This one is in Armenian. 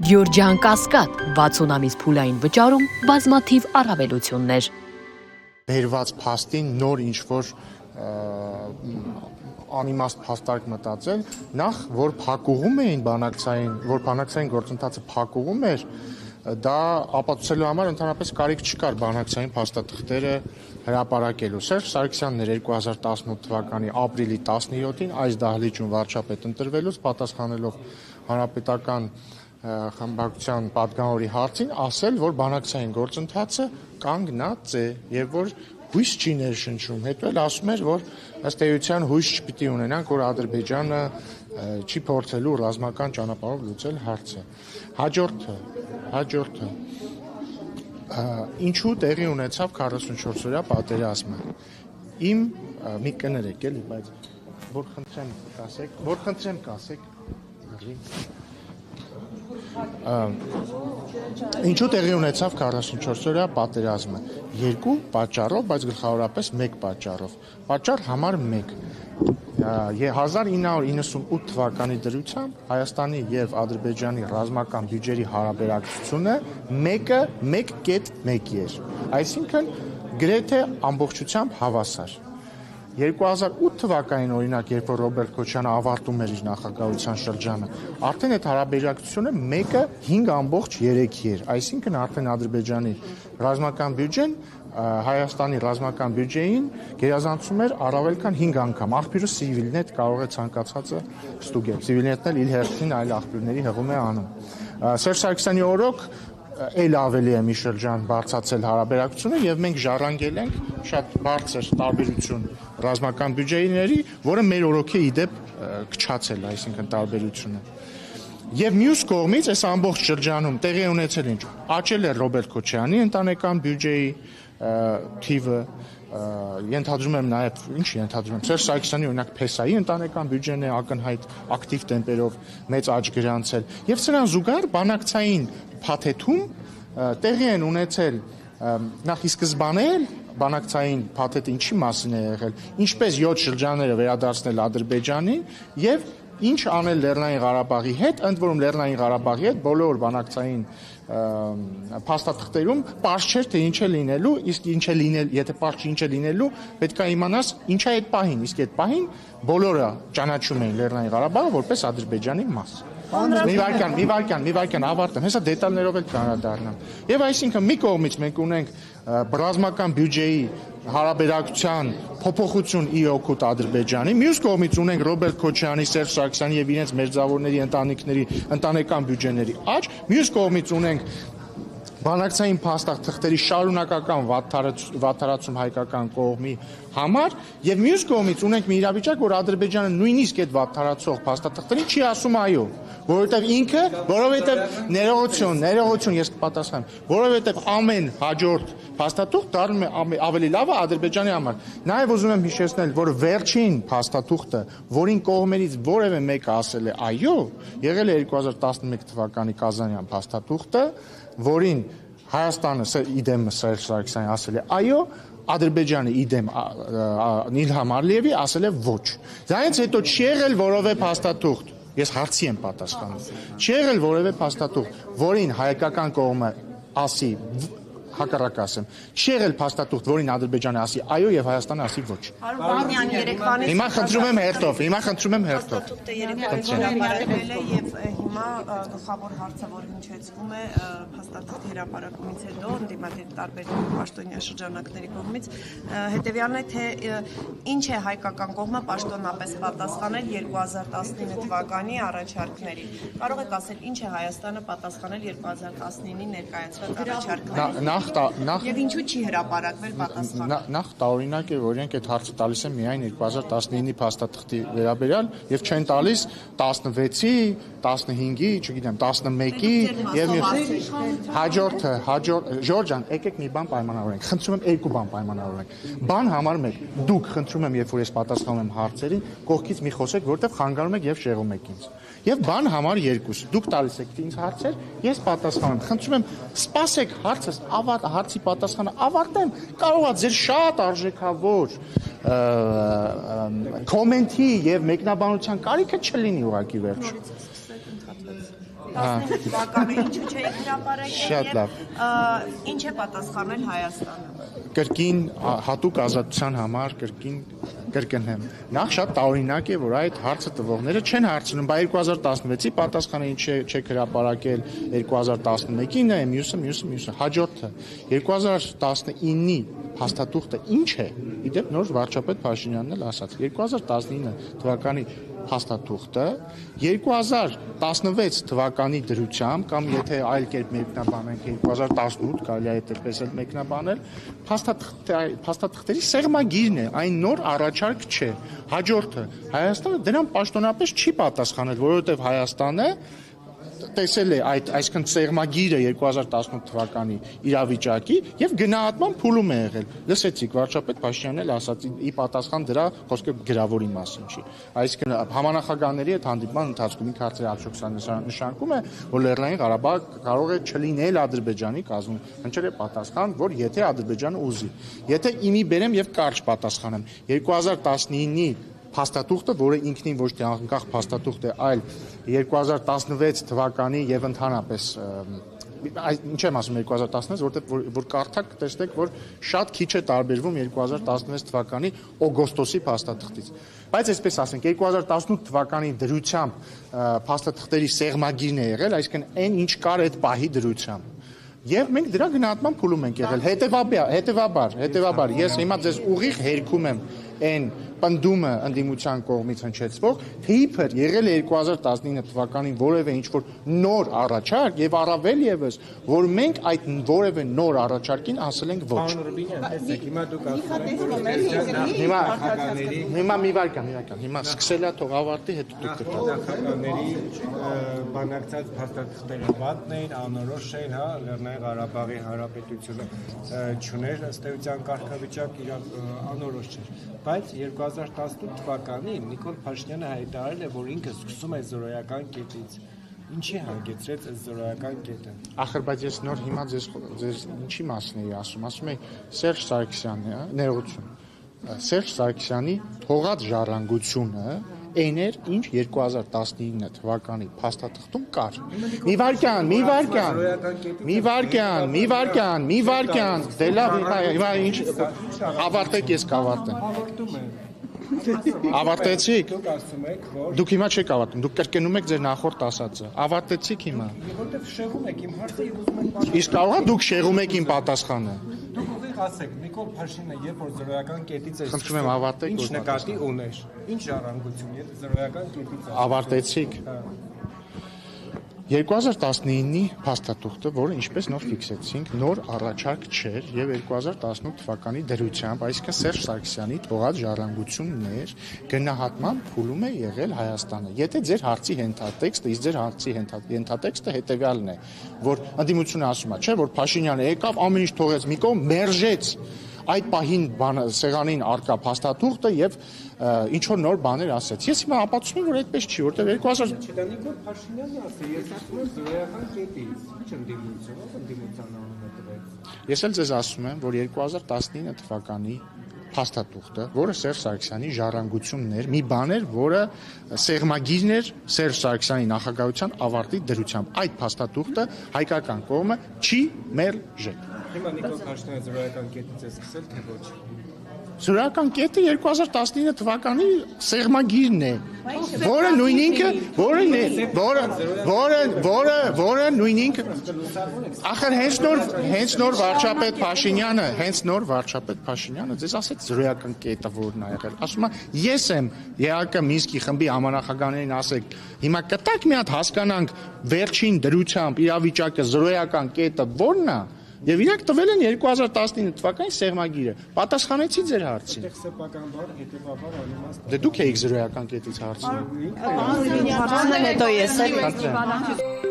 Գյորջյան Կասկադ 60 ամիս փուլային վճարում բազմաթիվ առավելություններ։ Բերված փաստին նոր ինչ-որ անիմաստ փաստարկ մտածել, նախ որ փակուղում էին բանակցային գործընթացը փակուղում էր, դա ապացուցելու համար ընդհանրապես կարիք չկար բանակցային փաստաթղթերը հրապարակելու։ Սերժ Սարգսյանն էր 2018 թվականի ապրիլի 17-ին այս դահլիճում վարչապետ ընտրվելուց պատասխանելով հանրապետական խմբակցության պատգամավորի հարցին ասել, որ բանակցային գործընթացը կանգնած է եւ որ հույս չի ներշնչում։ Հետո էլ ասում էր, որ ըստ էության հույս չպիտի ունենանք, որ Ադրբեջանը չի փորձելու ռազմական ճանապարհով լուծել հարցը։ Հաջորդը ինչու տեղի ունեցավ 44-օրյա պատերազմը։ Իմ մի կներեք էլի, բայց որ խնդրեմ կասեք, Ինչու տեղի ունեցավ 44-օրյա պատերազմը։ Երկու պատճառով, բայց գլխավորապես մեկ պատճառով։ Պատճառ համար 1։ 1998 թվականի դրությամբ Հայաստանի եւ Ադրբեջանի ռազմական բյուջեի հարաբերակցությունը 1.1 էր։ Այսինքն գրեթե ամբողջությամբ հավասար։ 2008 թվականին օրինակ, երբ որ Ռոբերտ Քոչյանը ավարտում էր իր նախագահության շրջանը, արդեն այդ հարաբերակցությունը 1.5 էր, այսինքն արդեն Ադրբեջանի ռազմական բյուջեն Հայաստանի ռազմական բյուջեին գերազանցում էր առավել քան 5 անգամ։ Աղբյուրը Civilnet կարող է ցանկացածը ստուգել։ Civilnet-ն էլ իր հերթին այլ աղբյուրների հղում է անում։ Սերժ Սարգսյանի օրոք էլ ավելի է մի շրջան բարձրացել հարաբերակցությունը եւ մենք ժառանգել ենք շատ բարձր տարբերություն ռազմական բյուջեների, որը մեր օրոքի իդեպ քչացել, այսինքն տարբերությունը։ Եվ մյուս կողմից այս ամբողջ շրջանում տեղի ունեցել ինչ աճել է Ռոբերտ Քոչյանի ընտանեկան բյուջեի թիվը, ենթադրում եմ նաև Սերժ Սարգսյանի օրինակ Փեսայի ընտանեկան բյուջեն է ակնհայտ ակտիվ տեմպերով մեծ աճ գրանցել եւ սրան զուգահեռ բանակցային փաթեթում տեղի են ունեցել նախ ի սկզբանե բանակցային փաթեթը ինչի մասին է եղել, ինչպես 7 շրջանները վերադարձնել Ադրբեջանին եւ ինչ անել Լեռնային Ղարաբաղի հետ, ընդ որում Լեռնային Ղարաբաղի հետ բոլոր բանակցային փաստաթղթերում պարզ չէր թե ինչ է լինելու, իսկ ինչ է լինել, եթե պարզ չի ինչ է լինելու, պետք է իմանաս ինչ է այդ պահին, իսկ այդ պահին բոլորը ճանաչում էին Լեռնային Ղարաբաղը որպես Ադրբեջանի մաս։ Մի վարքան ավարտեմ, հեսա դետալներով էլ կանդրադառնամ։ Եվ այսինքն մի կողմից մենք ունենք ռազմական բյուջեի հարաբերակցության փոփոխություն ի օգուտ Ադրբեջանի, մյուս կողմից ունենք Ռոբերտ Քոչյանի, Սերժ Սարգսյանի եւ իրենց մերձավորների ընտանիքների ընտանեկան բյուջեների աճ, մյուս կողմից ունենք բանակցային փաստաթղթերի շարունակական վատթարացում հայկական կողմի համար եւ մյուս կողմից ունենք մի իրավիճակ, որ Ադրբեջանը նույնիսկ այդ վատթարացող փաստաթղթերին չի ասում այո, որովհետեւ ներողություն ես կպատասխանեմ, որովհետեւ ամեն հաջորդ փաստաթուղթ դառնում է ավելի լավը Ադրբեջանի համար։ Նաեւ ուզում եմ հիշեցնել, որ վերջին փաստաթուղթը, որին կողմերից որևէ մեկը ասել է այո, եղել է 2011 թվականի Կազանյան փաստաթուղթը, որին Հայաստանը իդեմ Սերժ Սարգսյանը ասել է այո, Ադրբեջանը իդեմ Իլհամ Ալիևի ասել է ոչ։ Դրանից հետո չի եղել որևէ փաստաթուղթ, ես հարցի եմ պատասխանում, չի եղել որևէ փաստաթուղթ, որին հայկական կողմը ասի հակառակ ասեմ, չի եղել փաստաթուղթ, որին Ադրբեջանը ասի այո եւ Հայաստանը ասի ոչ։ Հիմա խնդրում եմ հերթով։ Եվ հիմա գլխավոր հարցը, որը հնչեցվում է փաստաթղթի հրապարակումից հետո ընդդիմադիր տարբեր պաշտոնյա շրջանակների կողմից, հետեւյալն է, թե ինչ է հայկական կողմը պաշտոնապես պատասխանել 2019 թվականի առաջարկներին։ Կարող եք ասել ինչ է Հայաստանը պատասխանել 2019-ի ներկայացված առաջարկներին։ Եվ ինչու չի հրապարակվել պատասխանը։ Նախ տարօրինակ է, որ իրենք այդ հարցը տալիս են միայն 2019-ի փաստաթղթի վերաբերյալ եւ չեն տալիս 16-ի, 15-ի, չգիտեմ, 11-ի եւ հաջորդը, Ժորժան, եկեք մի բան պայմանավորենք։ Խնդրում եմ երկու բան պայմանավորենք։ Բան համար 1, դուք խնդրում եմ, երբ որ ես պատասխանում եմ հարցերին, կողքից մի խոսեք, որտեղ խանգարում եք եւ շեղում եք ինձ։ Եվ բան համար 2, դուք տալիս եք ինձ հարցեր, ես պատասխանում եմ։ Խնդրում եմ, սպասեք հարցս հարցի պատասխանը ավարտեմ, կարող է ձեր շատ արժեքավոր կոմենտի եւ մեկնաբանության կարիքը չլինի ուղղակի վերջ։ 2019 թվականը ինչու չէիք հրապարակել եւ ինչ է պատասխանել Հայաստանը։ Կրկին հատուկ ազատության համար կրկնեմ։ Նախ շատ տարօրինակ է, որ այդ հարցը տվողները չեն հարցնում, բայց 2016-ի պատասխանը ինչ չեք հրապարակել, 2011-ին է, մյուսը։ Հաջորդը 2019-ի փաստաթուղթը ինչ է։ Իդեպ նոր վարչապետ Փաշինյանն էլ ասաց 2019 թվականի փաստաթուղթը 2016 թվականի դրությամբ կամ եթե այլ կերպ մեկնաբանենք 2018 կարելի է այդպես էլ մեկնաբանել փաստաթղթերի սեղմագիրն է, այն նոր առաջարկ չէ։ Հաջորդը Հայաստանը դրան պաշտոնապես չի պատասխանել, որովհետև Հայաստանը տեսել է այսքան սեղմագիրը 2018 թվականի իրավիճակի եւ գնահատման փուլում է եղել։ Լսեցիք, վարչապետ Փաշինյանն էլ ասաց ի պատասխան դրա խոսքը գրավորի մասին չի։ Այսինքն համանախագահների հետ հանդիպման ընթացքում ինքը հարցրի արդյոք նշանակում է, որ Լեռնային Ղարաբաղը կարող է չլինել Ադրբեջանի կազմում։ Հնչել է պատասխան, որ եթե Ադրբեջանը ուզի։ Եթե իմի բերեմ եւ կարճ պատասխանեմ 2019-ի փաստաթուղթը, որը ինքնին ոչ թե անկախ փաստաթուղթ է, այլ 2016 թվականի եւ ընդհանրապես ինչ եմ ասում 2016, որտեղ որ կարդաք տեսնեք, որ շատ քիչ է տարբերվում 2016 թվականի օգոստոսի փաստաթղթից։ Բայց այսպես ասենք 2018 թվականի դրությամբ փաստաթղթերի սեղմագիրն է եղել, այսինքն այն ինչ կար այդ պահի դրությամբ։ Եվ մենք դրա գնահատման փուլում ենք եղել։ Հետևաբար ես հիմա ձեզ ուղիղ հերքում եմ այն պնդումը ընդդիմության կողմից հնչեցվող, թե իբր եղել է 2019 թվականին որևէ ինչ-որ նոր առաջարկ եւ առավել եւս, որ մենք այդ որևէ նոր առաջարկին ասել ենք ոչ։ Հիմա դուք ասում եք, Հիմա մի վարքան, հիմա սկսելա թող ավարտի, հետո դուք նախագահների բանակցած փաստաթղթերը վատն էին, անորոշ էին, հա, Լեռնային Ղարաբաղի Հանրապետությունը չուներ ըստ էության կարգավիճակ անորոշ չէր, բայց 2018 թվականին Նիկոլ Փաշինյանը հայտարարել է, որ ինքը սկսում է զորոյական կետից։ Ինչի հանգեցրեց այս զորոյական կետը։ Ախր բայց ես նոր հիմա ձեզ ինչի մասն էի ասում եմ Սերժ Սարգսյանն է, ներողություն։ Սերժ Սարգսյանի թողած ժառանգությունը այն էր, ինչ 2019 թվականի փաստաթղթում կար։ Մի վարքան, դե լավ, հիմա ինչ ավարտեք, ես կավարտեմ։ Ավարտեցիք։ Դուք ասում եք, որ Դուք հիմա չեք ավարտում, դուք կրկնում եք ձեր նախորդ ասածը։ Ավարտեցիք հիմա։ որտեվ շեղում եք իմ հարցը եւ ուզում եք Իսկ կարող է դուք շեղում եք իմ պատասխանը։ Դուք ուղիղ ասեք, Նիկոլ Փաշինյանը երբ որ զորոյական կետից է Խնդրում եմ ավարտեք, ինչ որ նկատի ուներ, ինչ ժառանգություն, եթե զորոյական կետից է։ Ավարտեցիք։ 2019-ի փաստաթուղթը, որը ինչպես նոր ֆիքսեցինք, նոր առաջարկ չէր եւ 2018 թվականի դրությամբ, այսինքն Սերժ Սարգսյանի թողած ժառանգություններ գնահատման փուլում է եղել Հայաստանը։ Եթե ձեր հարցի ենթատեքստը, իսկ ձեր հարցի ենթատեքստը հետեւյալն է, որ ընդդիմությունը ասում է, չէ, որ Փաշինյանը եկավ, ամեն ինչ թողեց մի կողմ, մերժեց այդ պահին սեղանին արկա փաստաթուղթը եւ ինչ որ նոր բաներ ասեց։ Ես հիմա ապացուցում եմ, որ այդպես չի, որտեղ 2000 Չէ, դա Նիկոլ Փաշինյանն ասել, ես ասում եմ զորոյական կետից, ինչ ընդդիմության անունը տվեց։ Ես էլ ձեզ ասում եմ, որ 2019 թվականի փաստաթուղթը, որը Սերժ Սարգսյանի ժառանգությունն էր, մի բան էր, որը սեղմագիրն էր Սերժ Սարգսյանի նախագահության ավարտի դրությամբ։ Այդ փաստաթուղթը հայկական կողմը չի մերժել։ Հիմա Նիկոլ Փաշինյանը զորոյական կետից է սկսել, թե ոչ։ Զորոյական կետը 2019 թվականի սեղմագիրն է, որը նույն ինքը, որը նույն ինքը, ախր հենց նոր վարչապետ Փաշինյանը ձեզ ասեց զորոյական կետը որն է եղել։ Ասում է, ես եմ ԵԱԿ Մինսկի խմբի համանախագահներին ասեք, հիմա կտակ մի հատ հասկանանք վերջին դրությամբ իրավիճակը զորոյական կետը որն է։ Եվ իրանք տվել են 2019 թվականի սեղմագիրը։ Պատասխանեցի ձեր հարցին։ Սեփական բառ հետեւաբար անիմաստ։ Դե դուք էիք զրոյական կետից հարցնում։ Հարցնել հետո ես էլ։